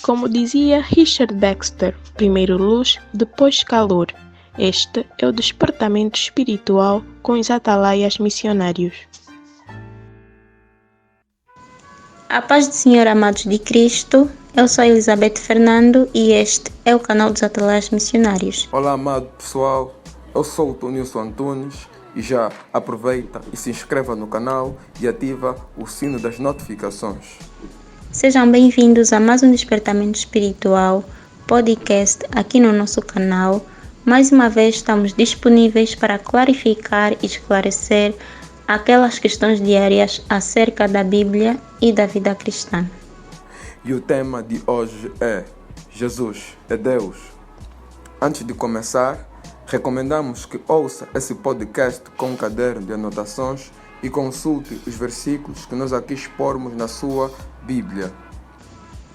Como dizia Richard Baxter, primeiro luz, depois calor. Este é o despertamento espiritual com os atalaias missionários. A paz do Senhor, amados de Cristo. Eu sou Elizabeth Fernando e este é o canal dos Atalaias Missionários. Olá, amado pessoal. Eu sou o Tonilson Antunes e já aproveita e se inscreva no canal e ativa o sino das notificações. Sejam bem-vindos a mais um Despertamento Espiritual podcast aqui no nosso canal. Mais uma vez estamos disponíveis para clarificar e esclarecer aquelas questões diárias acerca da Bíblia e da vida cristã. E o tema de hoje é Jesus é Deus. Antes de começar, recomendamos que ouça esse podcast com um caderno de anotações e consulte os versículos que nós aqui expormos na sua Bíblia.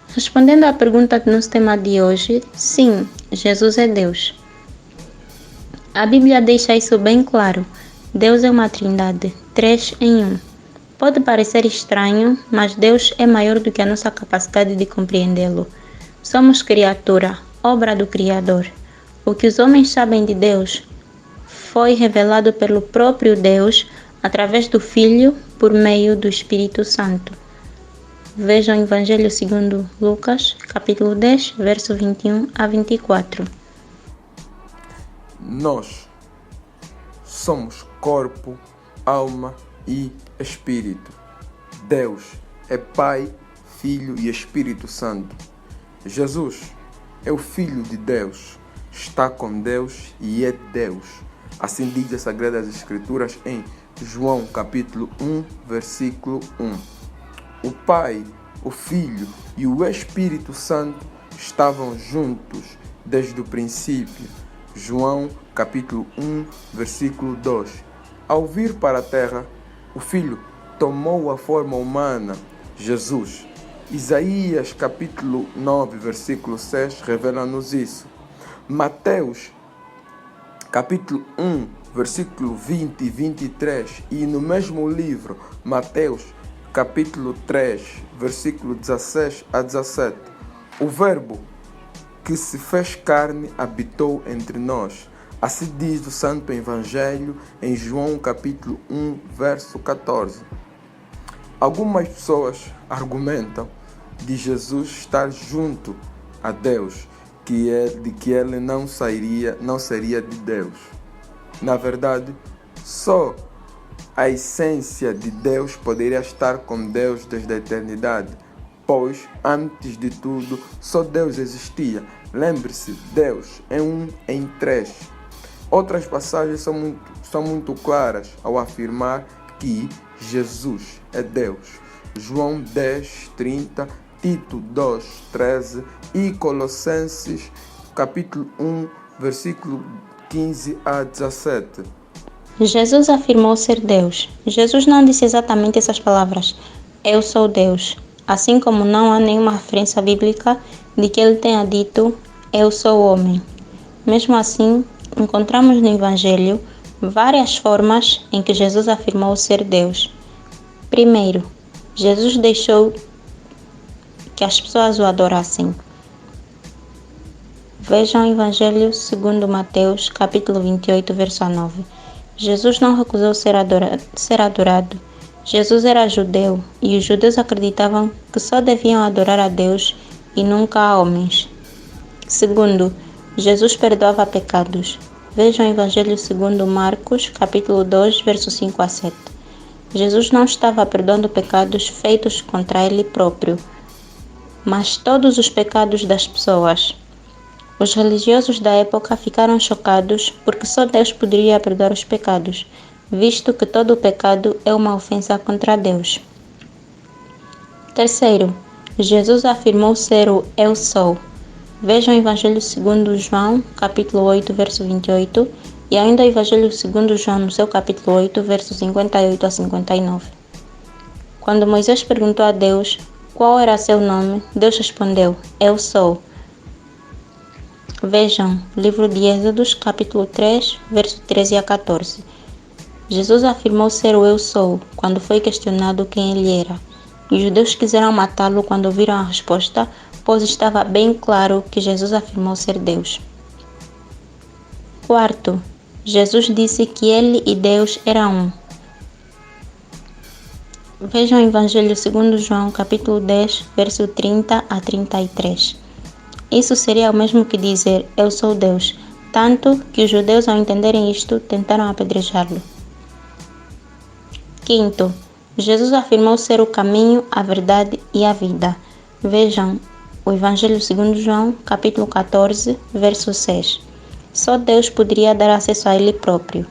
Respondendo à pergunta do nosso tema de hoje, sim, Jesus é Deus. A Bíblia deixa isso bem claro. Deus é uma trindade, 3 em 1. Pode parecer estranho, mas Deus é maior do que a nossa capacidade de compreendê-lo. Somos criatura, obra do Criador. O que os homens sabem de Deus foi revelado pelo próprio Deus através do Filho por meio do Espírito Santo. Vejam o Evangelho segundo Lucas, capítulo 10, verso 21 a 24. Nós somos corpo, alma e espírito. Deus é Pai, Filho e Espírito Santo. Jesus é o Filho de Deus, está com Deus e é Deus. Assim diz as Sagradas Escrituras em João capítulo 1, versículo 1. O Pai, o Filho e o Espírito Santo estavam juntos desde o princípio. João capítulo 1, versículo 2. Ao vir para a terra, o Filho tomou a forma humana, Jesus. Isaías capítulo 9, versículo 6 revela-nos isso. Mateus capítulo 1, versículo 20 e 23 e no mesmo livro, Mateus capítulo 3, versículo 16 a 17. O Verbo que se fez carne habitou entre nós. Assim diz o Santo Evangelho em João capítulo 1, verso 14. Algumas pessoas argumentam de Jesus estar junto a Deus, de que ele não seria de Deus. Na verdade, só a essência de Deus poderia estar com Deus desde a eternidade, pois, antes de tudo, só Deus existia. Lembre-se, Deus é um em 3. Outras passagens são muito claras ao afirmar que Jesus é Deus. João 10, 30, Tito 2, 13 e Colossenses capítulo 1, versículo 15 a 17. Jesus afirmou ser Deus. Jesus não disse exatamente essas palavras, eu sou Deus, assim como não há nenhuma referência bíblica de que ele tenha dito, eu sou homem. Mesmo assim, encontramos no Evangelho várias formas em que Jesus afirmou ser Deus. Primeiro, Jesus deixou que as pessoas o adorassem. Vejam o Evangelho segundo Mateus, capítulo 28, verso 9. Jesus não recusou ser adorado. Jesus era judeu e os judeus acreditavam que só deviam adorar a Deus e nunca a homens. Segundo, Jesus perdoava pecados. Vejam o Evangelho segundo Marcos, capítulo 2, verso 5 a 7. Jesus não estava perdoando pecados feitos contra ele próprio, mas todos os pecados das pessoas. Os religiosos da época ficaram chocados porque só Deus poderia perdoar os pecados, visto que todo o pecado é uma ofensa contra Deus. Terceiro, Jesus afirmou ser o Eu Sou. Vejam o Evangelho segundo João, capítulo 8, verso 28, e ainda o Evangelho segundo João, no seu capítulo 8, versos 58 a 59. Quando Moisés perguntou a Deus qual era seu nome, Deus respondeu, Eu Sou. Vejam, livro de Êxodos, capítulo 3, verso 13 a 14. Jesus afirmou ser o Eu Sou quando foi questionado quem ele era. E os judeus quiseram matá-lo quando ouviram a resposta, pois estava bem claro que Jesus afirmou ser Deus. Quarto, Jesus disse que ele e Deus eram um. Vejam o Evangelho segundo João, capítulo 10, verso 30 a 33. Isso seria o mesmo que dizer, eu sou Deus, tanto que os judeus, ao entenderem isto, tentaram apedrejá-lo. Quinto, Jesus afirmou ser o caminho, a verdade e a vida. Vejam o Evangelho segundo João, capítulo 14, verso 6. Só Deus poderia dar acesso a Ele próprio.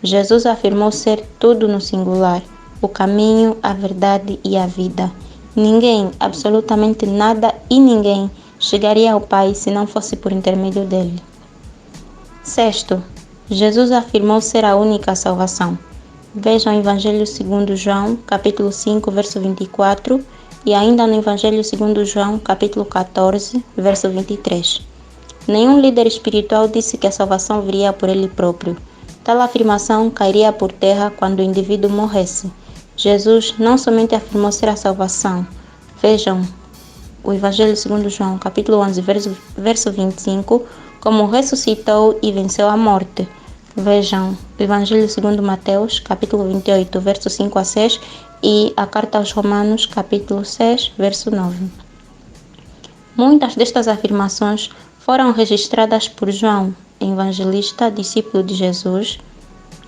Jesus afirmou ser tudo no singular, o caminho, a verdade e a vida. Ninguém, absolutamente nada e ninguém chegaria ao Pai se não fosse por intermédio dele. Sexto, Jesus afirmou ser a única salvação. Vejam o Evangelho segundo João, capítulo 5, verso 24, e ainda no Evangelho segundo João, capítulo 14, verso 23. Nenhum líder espiritual disse que a salvação viria por ele próprio. Tal afirmação cairia por terra quando o indivíduo morresse. Jesus não somente afirmou ser a salvação. Vejam o Evangelho segundo João, capítulo 11, verso 25, como ressuscitou e venceu a morte. Vejam o Evangelho segundo Mateus, capítulo 28, verso 5 a 6 e a Carta aos Romanos, capítulo 6, verso 9. Muitas destas afirmações foram registradas por João, evangelista, discípulo de Jesus,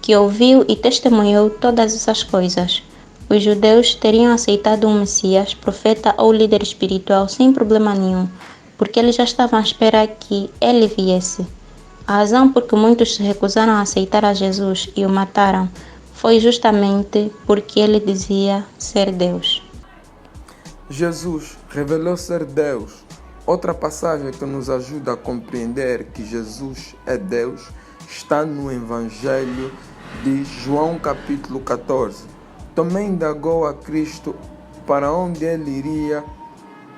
que ouviu e testemunhou todas essas coisas. Os judeus teriam aceitado um Messias, profeta ou líder espiritual sem problema nenhum, porque eles já estavam à espera que ele viesse. A razão por que muitos se recusaram a aceitar a Jesus e o mataram foi justamente porque ele dizia ser Deus. Jesus revelou ser Deus. Outra passagem que nos ajuda a compreender que Jesus é Deus está no Evangelho de João capítulo 14. Tomé indagou a Cristo para onde ele iria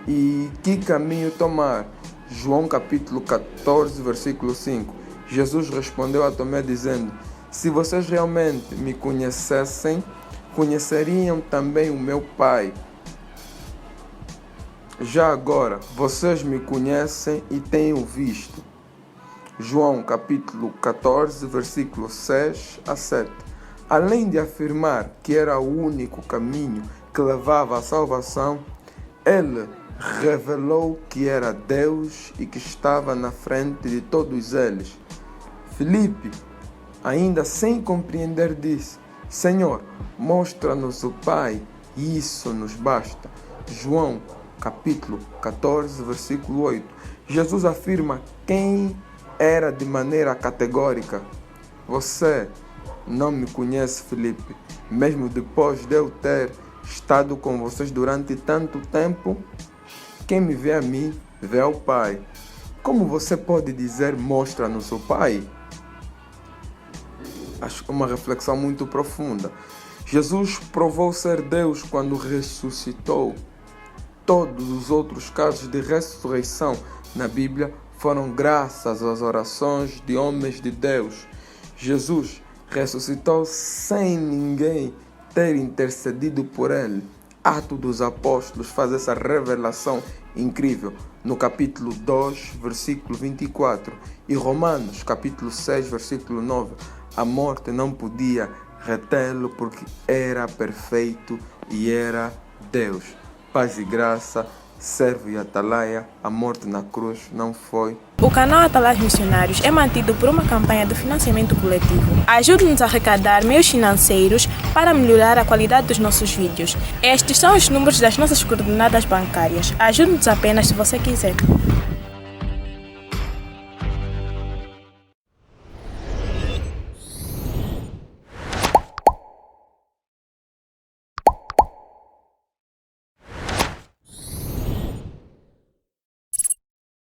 e que caminho tomar. João capítulo 14, versículo 5. Jesus respondeu a Tomé dizendo, se vocês realmente me conhecessem, conheceriam também o meu Pai. Já agora, vocês me conhecem e têm o visto. João capítulo 14, versículo 6 a 7. Além de afirmar que era o único caminho que levava à salvação, ele revelou que era Deus e que estava na frente de todos eles. Filipe, ainda sem compreender, disse, Senhor, mostra-nos o Pai e isso nos basta. João capítulo 14, versículo 8. Jesus afirma quem era de maneira categórica. Você não me conhece, Filipe, mesmo depois de eu ter estado com vocês durante tanto tempo. Quem me vê a mim, vê ao Pai. Como você pode dizer, mostra-nos o Pai? Acho que é uma reflexão muito profunda. Jesus provou ser Deus quando ressuscitou. Todos os outros casos de ressurreição na Bíblia foram graças às orações de homens de Deus. Jesus ressuscitou sem ninguém ter intercedido por ele. Atos dos Apóstolos faz essa revelação incrível no capítulo 2, versículo 24 e Romanos, capítulo 6, versículo 9. A morte não podia retê-lo porque era perfeito e era Deus. Paz e graça, servo e atalaia, a morte na cruz não foi. O canal Atalaias Missionários é mantido por uma campanha de financiamento coletivo. Ajude-nos a arrecadar meios financeiros para melhorar a qualidade dos nossos vídeos. Estes são os números das nossas coordenadas bancárias. Ajude-nos apenas se você quiser.